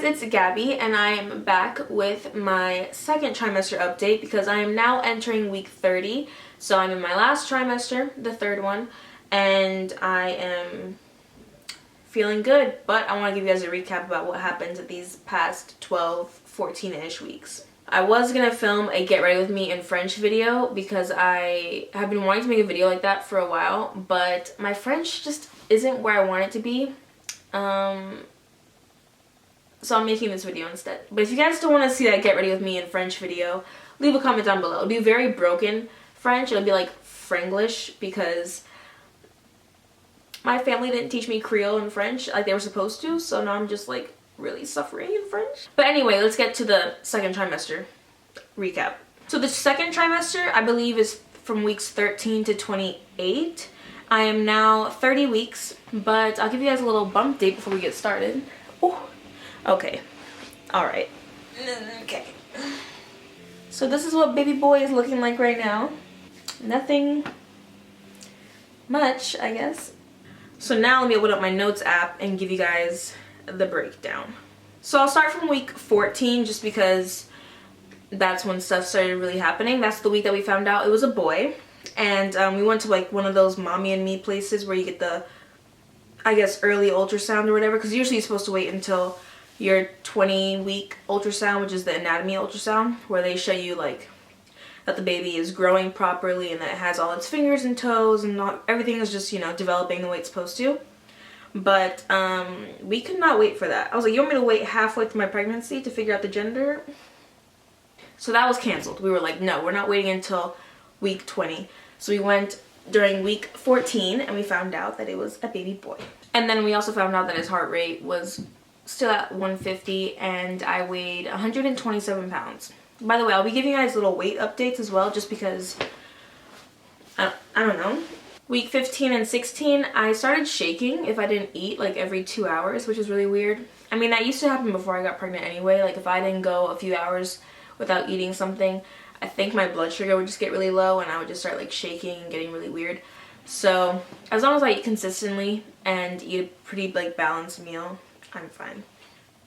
guys, it's Gabby and I am back with my second trimester update because I am now entering week 30. So I'm in my last trimester, the third one, and I am feeling good, but I want to give you guys a recap about what happened these past 12, 14-ish weeks. I was going to film a get ready with me in French video because I have been wanting to make a video like that for a while, but my French just isn't where I want it to be. So I'm making this video instead. But if you guys don't want to see that get ready with me in French video, leave a comment down below. It'll be very broken French. It'll be like Franglish because my family didn't teach me Creole and French like they were supposed to. So now I'm just like really suffering in French. But anyway, let's get to the second trimester recap. So the second trimester, I believe, is from weeks 13 to 28. I am now 30 weeks, but I'll give you guys a little bump date before we get started. Ooh. Okay, alright, okay. So this is what baby boy is looking like right now. Nothing much, I guess. So now let me open up my notes app and give you guys the breakdown. So I'll start from week 14 just because that's when stuff started really happening. That's the week that we found out it was a boy. And we went to like one of those mommy and me places where you get the, I guess, early ultrasound or whatever. Because usually you're supposed to wait until your 20-week ultrasound, which is the anatomy ultrasound, where they show you like that the baby is growing properly and that it has all its fingers and toes and not everything is just, you know, developing the way it's supposed to. But we could not wait for that. I was like, you want me to wait halfway through my pregnancy to figure out the gender? So that was canceled. We were like, no, we're not waiting until week 20. So we went during week 14 and we found out that it was a baby boy. And then we also found out that his heart rate was still at 150 and I weighed 127 pounds. By the way, I'll be giving you guys little weight updates as well just because I don't know. Week 15 and 16, I started shaking if I didn't eat like every 2 hours, which is really weird. I mean, that used to happen before I got pregnant anyway. Like if I didn't go a few hours without eating something, I think my blood sugar would just get really low and I would just start like shaking and getting really weird. So as long as I eat consistently and eat a pretty like balanced meal, I'm fine.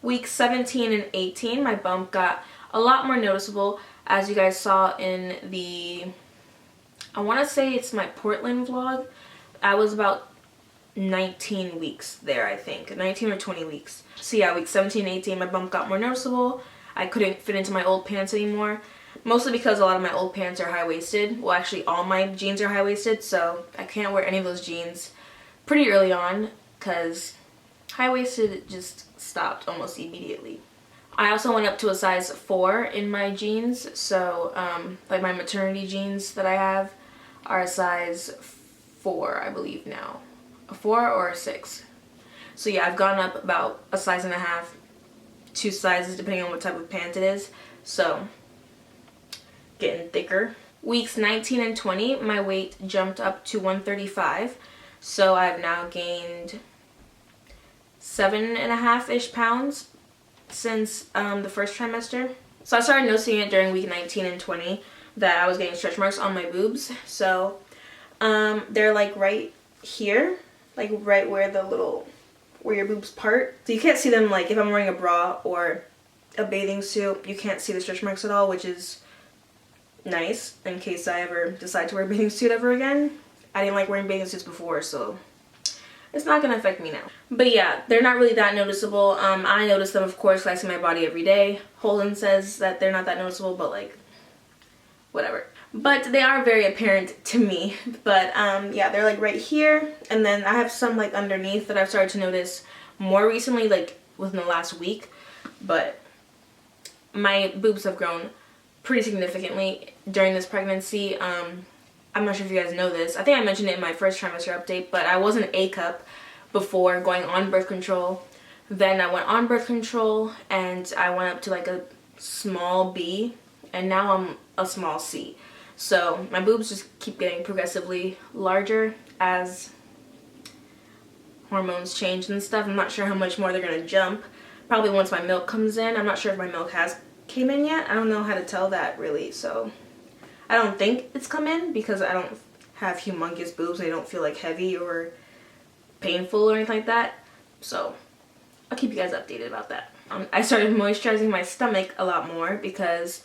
Week 17 and 18, my bump got a lot more noticeable, as you guys saw in the, I want to say it's my Portland vlog. I was about 19 weeks there, I think. 19 or 20 weeks. So yeah, week 17 and 18, my bump got more noticeable. I couldn't fit into my old pants anymore. Mostly because a lot of my old pants are high-waisted. Well, actually, all my jeans are high-waisted, so I can't wear any of those jeans pretty early on because high-waisted just stopped almost immediately. I also went up to a size 4 in my jeans, so like my maternity jeans that I have are a size 4, I believe now. A 4 or a 6. So yeah, I've gone up about a size and a half, 2 sizes depending on what type of pant it is, so getting thicker. Weeks 19 and 20, my weight jumped up to 135, so I've now gained 7.5-ish pounds since the first trimester. So I started noticing it during week 19 and 20 that I was getting stretch marks on my boobs. So they're like right here, like right where the little, where your boobs part. So you can't see them like if I'm wearing a bra or a bathing suit, you can't see the stretch marks at all, which is nice in case I ever decide to wear a bathing suit ever again. I didn't like wearing bathing suits before, so it's not gonna affect me now. But yeah, they're not really that noticeable. I notice them, of course, because I see my body every day. Holden says that they're not that noticeable, but like, whatever. But they are very apparent to me. But yeah, they're like right here, and then I have some like underneath that I've started to notice more recently, like within the last week. But my boobs have grown pretty significantly during this pregnancy. I'm not sure if you guys know this. I think I mentioned it in my first trimester update, but I was an A cup before going on birth control. Then I went on birth control and I went up to like a small B, and now I'm a small C. So my boobs just keep getting progressively larger as hormones change and stuff. I'm not sure how much more they're gonna jump. Probably once my milk comes in. I'm not sure if my milk has came in yet. I don't know how to tell that really, so I don't think it's come in because I don't have humongous boobs. They don't feel like heavy or painful or anything like that. So I'll keep you guys updated about that. I started moisturizing my stomach a lot more because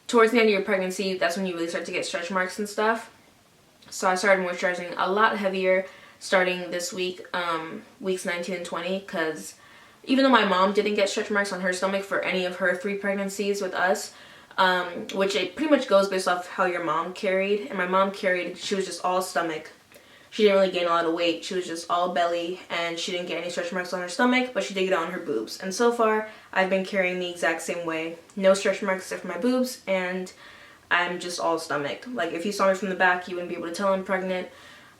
towards the end of your pregnancy, that's when you really start to get stretch marks and stuff. So I started moisturizing a lot heavier starting this week, weeks 19 and 20, because even though my mom didn't get stretch marks on her stomach for any of her 3 pregnancies with us, which it pretty much goes based off how your mom carried, and my mom carried, she was just all stomach. She didn't really gain a lot of weight. She was just all belly, and she didn't get any stretch marks on her stomach, but she did get it on her boobs. And so far, I've been carrying the exact same way. No stretch marks except for my boobs, and I'm just all stomach. Like, if you saw me from the back, you wouldn't be able to tell I'm pregnant.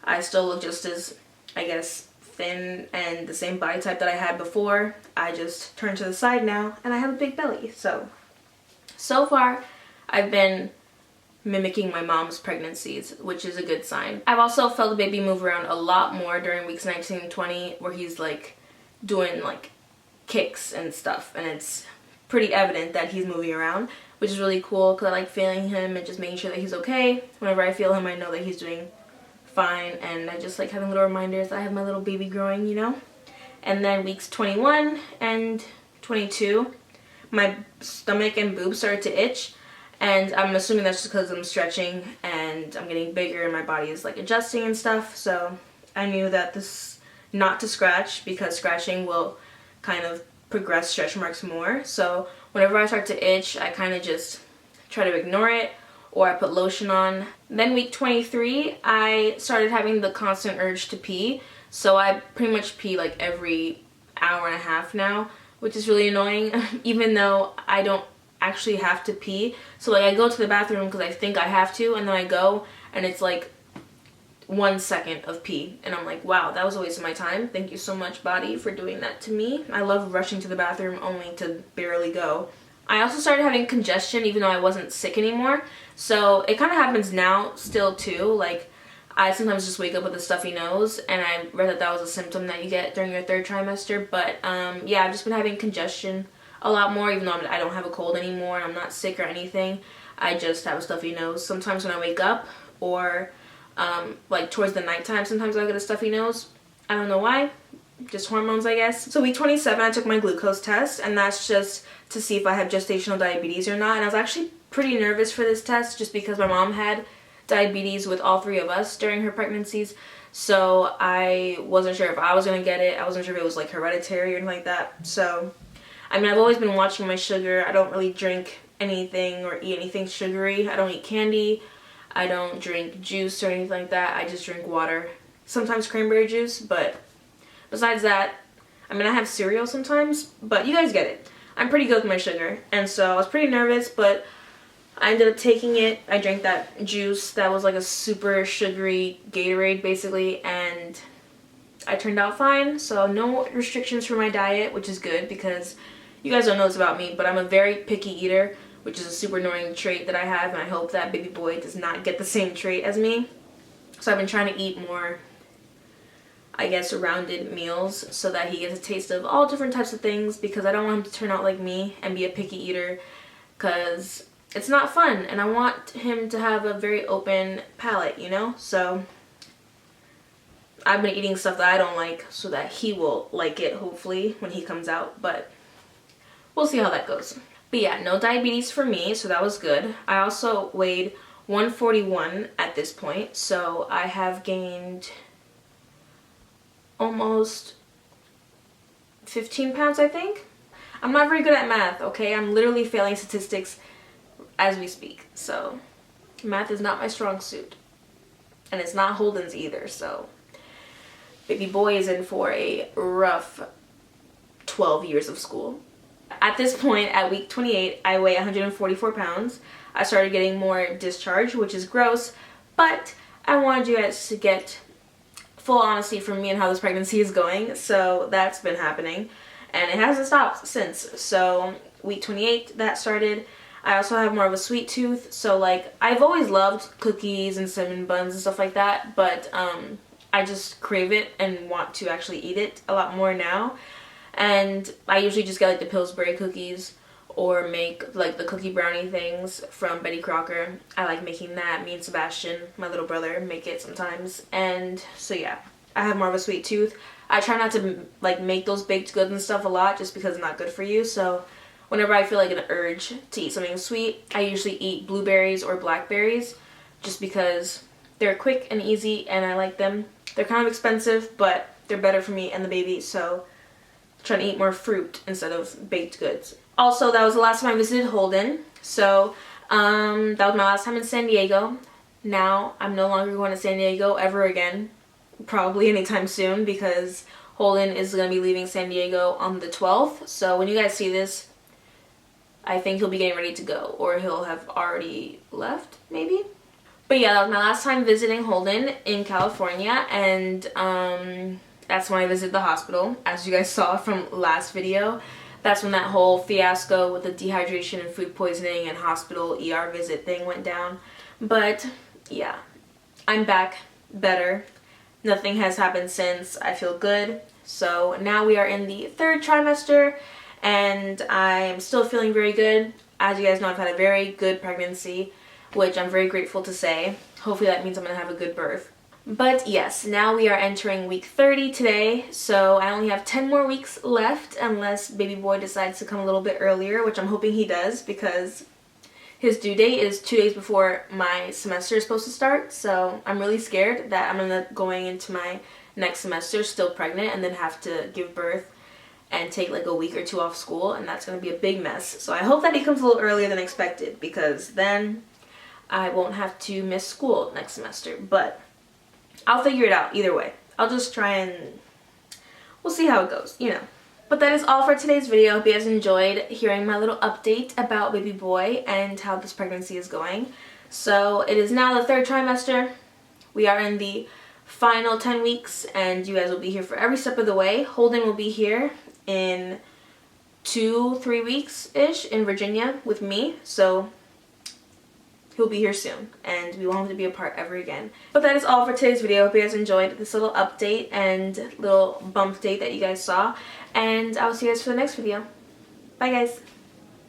I still look just as, I guess, thin and the same body type that I had before. I just turned to the side now, and I have a big belly. So far, I've been mimicking my mom's pregnancies, which is a good sign. I've also felt the baby move around a lot more during weeks 19 and 20, where he's like doing like kicks and stuff, and it's pretty evident that he's moving around, which is really cool because I like feeling him and just making sure that he's okay. Whenever I feel him, I know that he's doing fine, and I just like having little reminders that I have my little baby growing, you know? And then weeks 21 and 22, my stomach and boobs started to itch, and I'm assuming that's just because I'm stretching and I'm getting bigger and my body is like adjusting and stuff. So I knew that this not to scratch, because scratching will kind of progress stretch marks more. So whenever I start to itch, I kind of just try to ignore it, or I put lotion on. Then week 23, I started having the constant urge to pee. So I pretty much pee like every hour and a half now, which is really annoying, even though I don't actually have to pee. So like I go to the bathroom because I think I have to, and then I go and it's like 1 second of pee, and I'm like, wow, that was a waste of my time. Thank you so much, body, for doing that to me. I love rushing to the bathroom only to barely go. I also started having congestion even though I wasn't sick anymore. So it kind of happens now still too. Like, I sometimes just wake up with a stuffy nose, and I read that that was a symptom that you get during your 3rd trimester. But yeah, I've just been having congestion a lot more, even though I don't have a cold anymore and I'm not sick or anything. I just have a stuffy nose. Sometimes when I wake up, or like towards the nighttime, sometimes I get a stuffy nose. I don't know why. Just hormones, I guess. So week 27, I took my glucose test, and that's just to see if I have gestational diabetes or not. And I was actually pretty nervous for this test just because my mom had diabetes with all 3 of us during her pregnancies. So I wasn't sure if I was going to get it. I wasn't sure if it was like hereditary or anything like that. So I mean, I've always been watching my sugar. I don't really drink anything or eat anything sugary. I don't eat candy. I don't drink juice or anything like that. I just drink water. Sometimes cranberry juice, but besides that, I mean, I have cereal sometimes, but you guys get it. I'm pretty good with my sugar, and so I was pretty nervous, but I ended up taking it. I drank that juice that was like a super sugary Gatorade, basically, and I turned out fine. So no restrictions for my diet, which is good because you guys don't know this about me, but I'm a very picky eater, which is a super annoying trait that I have, and I hope that baby boy does not get the same trait as me. So I've been trying to eat more, I guess, rounded meals so that he gets a taste of all different types of things, because I don't want him to turn out like me and be a picky eater, because it's not fun, and I want him to have a very open palate, you know? So I've been eating stuff that I don't like so that he will like it, hopefully, when he comes out, but we'll see how that goes. But yeah, no diabetes for me, so that was good. I also weighed 141 at this point, so I have gained almost 15 pounds, I think. I'm not very good at math, okay? I'm literally failing statistics as we speak, so math is not my strong suit. And it's not Holden's either, so baby boy is in for a rough 12 years of school. At this point, at week 28, I weigh 144 pounds. I started getting more discharge, which is gross, but I wanted you guys to get full honesty from me and how this pregnancy is going, so that's been happening, and it hasn't stopped since. So week 28, that started. I also have more of a sweet tooth, so like, I've always loved cookies and cinnamon buns and stuff like that, but I just crave it and want to actually eat it a lot more now. And I usually just get like the Pillsbury cookies, or make like the cookie brownie things from Betty Crocker. I like making that. Me and Sebastian, my little brother, make it sometimes. And so yeah, I have more of a sweet tooth. I try not to like make those baked goods and stuff a lot just because it's not good for you. So whenever I feel like an urge to eat something sweet, I usually eat blueberries or blackberries just because they're quick and easy and I like them. They're kind of expensive, but they're better for me and the baby, so I'm trying to eat more fruit instead of baked goods. Also, that was the last time I visited Holden, so that was my last time in San Diego. Now I'm no longer going to San Diego ever again, probably anytime soon, because Holden is going to be leaving San Diego on the 12th. So when you guys see this, I think he'll be getting ready to go, or he'll have already left, maybe. But yeah, that was my last time visiting Holden in California, and that's when I visited the hospital, as you guys saw from last video. That's when that whole fiasco with the dehydration and food poisoning and hospital ER visit thing went down. But yeah, I'm back better. Nothing has happened since. I feel good. So now we are in the 3rd trimester and I'm still feeling very good. As you guys know, I've had a very good pregnancy, which I'm very grateful to say. Hopefully that means I'm going to have a good birth. But yes, now we are entering week 30 today, so I only have 10 more weeks left unless baby boy decides to come a little bit earlier, which I'm hoping he does because his due date is 2 days before my semester is supposed to start. So I'm really scared that I'm going to end up going into my next semester still pregnant and then have to give birth and take like a week or 2 off school, and that's going to be a big mess. So I hope that he comes a little earlier than expected because then I won't have to miss school next semester. But I'll figure it out either way. I'll just try and we'll see how it goes, you know. But that is all for today's video. I hope you guys enjoyed hearing my little update about baby boy and how this pregnancy is going. So it is now the 3rd trimester. We are in the final 10 weeks and you guys will be here for every step of the way. Holden will be here in 2-3 weeks-ish in Virginia with me. So he'll be here soon and we won't have to be apart ever again. But that is all for today's video. I hope you guys enjoyed this little update and little bump date that you guys saw, and I'll see you guys for the next video. Bye guys.